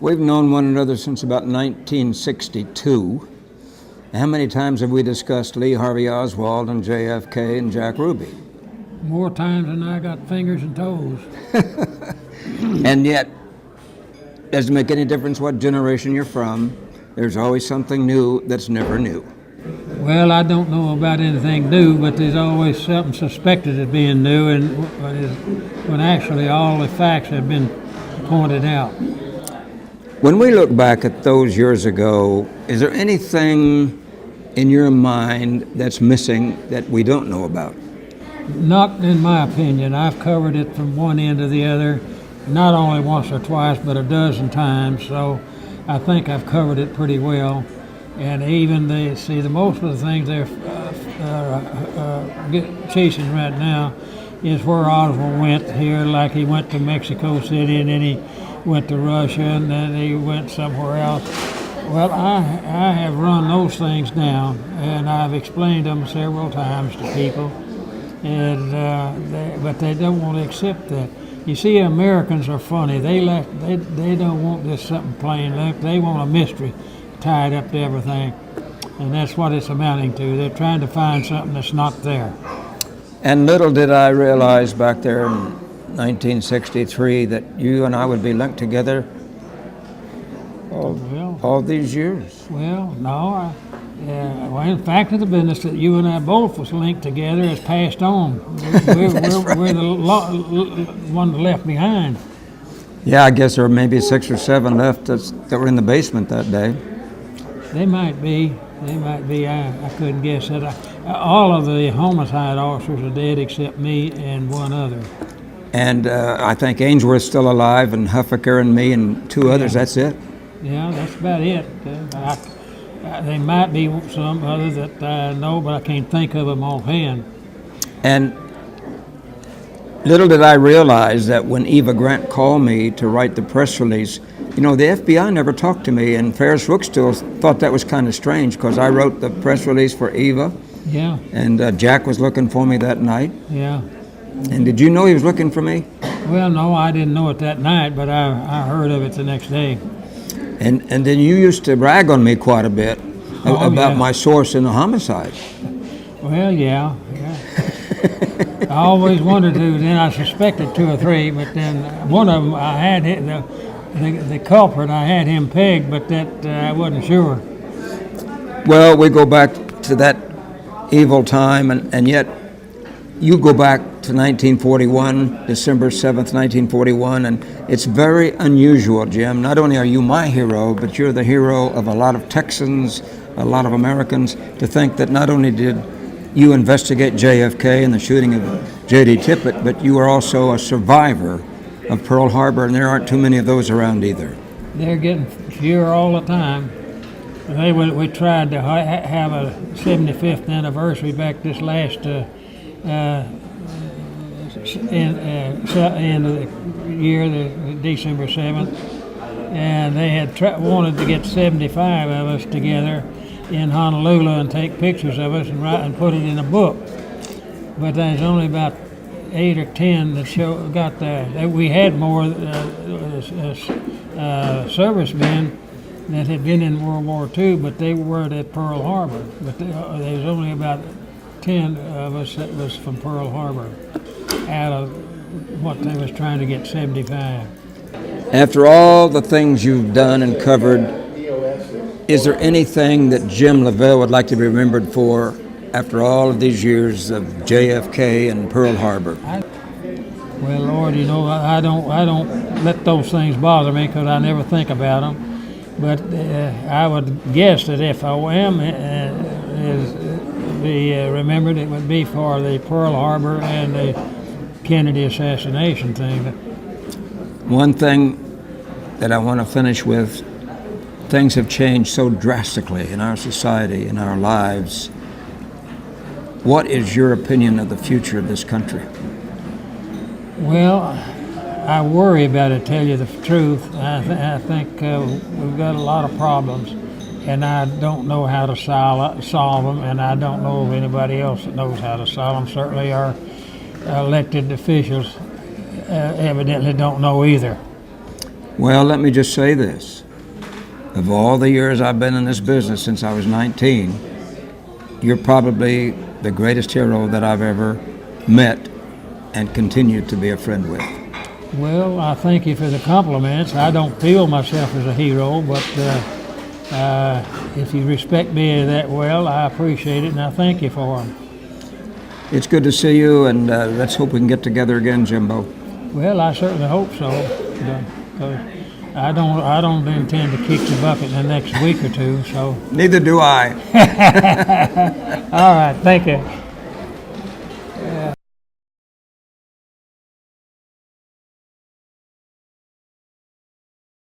We've known one another since about 1962. How many times have we discussed Lee Harvey Oswald and JFK and Jack Ruby? More times than I got fingers and toes. And yet, doesn't make any difference what generation you're from. There's always something new that's never new. Well, I don't know about anything new, but there's always something suspected of being new, and when actually all the facts have been pointed out. When we look back at those years ago, is there anything in your mind that's missing that we don't know about? Not in my opinion. I've covered it from one end to the other, not only once or twice, but a dozen times, so I think I've covered it pretty well. And even the most of the things they're chasing right now is where Oswald went here, like he went to Mexico City, and then he went to Russia, and then he went somewhere else. Well, I have run those things down, and I've explained them several times to people, and but they don't want to accept that. You see, Americans are funny. They don't want just something plain. They want a mystery tied up to everything, and that's what it's amounting to. They're trying to find something that's not there. And little did I realize back there in 1963 that you and I would be linked together all these years. Well, no. Well, in fact of the business, that you and I both was linked together has passed on. We're the ones left behind. Yeah, I guess there were maybe 6 or 7 left that were in the basement that day. They might be. I couldn't guess that. All of the homicide officers are dead except me and one other. And I think Ainsworth's still alive, and Huffaker and me and 2 others. That's it. Yeah, that's about it. There might be some others that I know, but I can't think of them offhand. And little did I realize that when Eva Grant called me to write the press release, the FBI never talked to me, and Ferris Rookstill thought that was kind of strange because I wrote the press release for Eva. Yeah. And Jack was looking for me that night. Yeah. And did you know he was looking for me? Well, no, I didn't know it that night, but I heard of it the next day. And then you used to brag on me quite a bit about my source in the homicide. Well, yeah. I always wondered who. Then I suspected 2 or 3, but then one of them I had the culprit. I had him pegged, but that I wasn't sure. Well, we go back to that evil time, and yet you go back to 1941, December 7th, 1941, and it's very unusual, Jim. Not only are you my hero, but you're the hero of a lot of Texans, a lot of Americans, to think that not only did you investigate JFK and the shooting of J.D. Tippit, but you are also a survivor of Pearl Harbor, and there aren't too many of those around either. They're getting fewer all the time. We tried to have a 75th anniversary back this last end of the year, the December 7th, and they had wanted to get 75 of us together in Honolulu and take pictures of us and write and put it in a book. But there's only about 8 or 10 that got there. We had more servicemen that had been in World War II, but they weren't at Pearl Harbor. But there was only about 10 of us that was from Pearl Harbor out of what they was trying to get 75. After all the things you've done and covered, is there anything that Jim Leavelle would like to be remembered for after all of these years of JFK and Pearl Harbor? Well, Lord, I don't let those things bother me because I never think about them. But I would guess that if I am be remembered, it would be for the Pearl Harbor and the Kennedy assassination thing. One thing that I want to finish with, things have changed so drastically in our society, in our lives. What is your opinion of the future of this country? Well, I worry about it, to tell you the truth. I think we've got a lot of problems, and I don't know how to solve them, and I don't know of anybody else that knows how to solve them. Certainly our elected officials evidently don't know either. Well, let me just say this. Of all the years I've been in this business since I was 19, you're probably the greatest hero that I've ever met and continue to be a friend with. Well, I thank you for the compliments. I don't feel myself as a hero, but if you respect me that well, I appreciate it, and I thank you for them. It's good to see you, and let's hope we can get together again, Jimbo. Well, I certainly hope so. 'Cause I don't intend to kick the bucket in the next week or two. So. Neither do I. All right, thank you.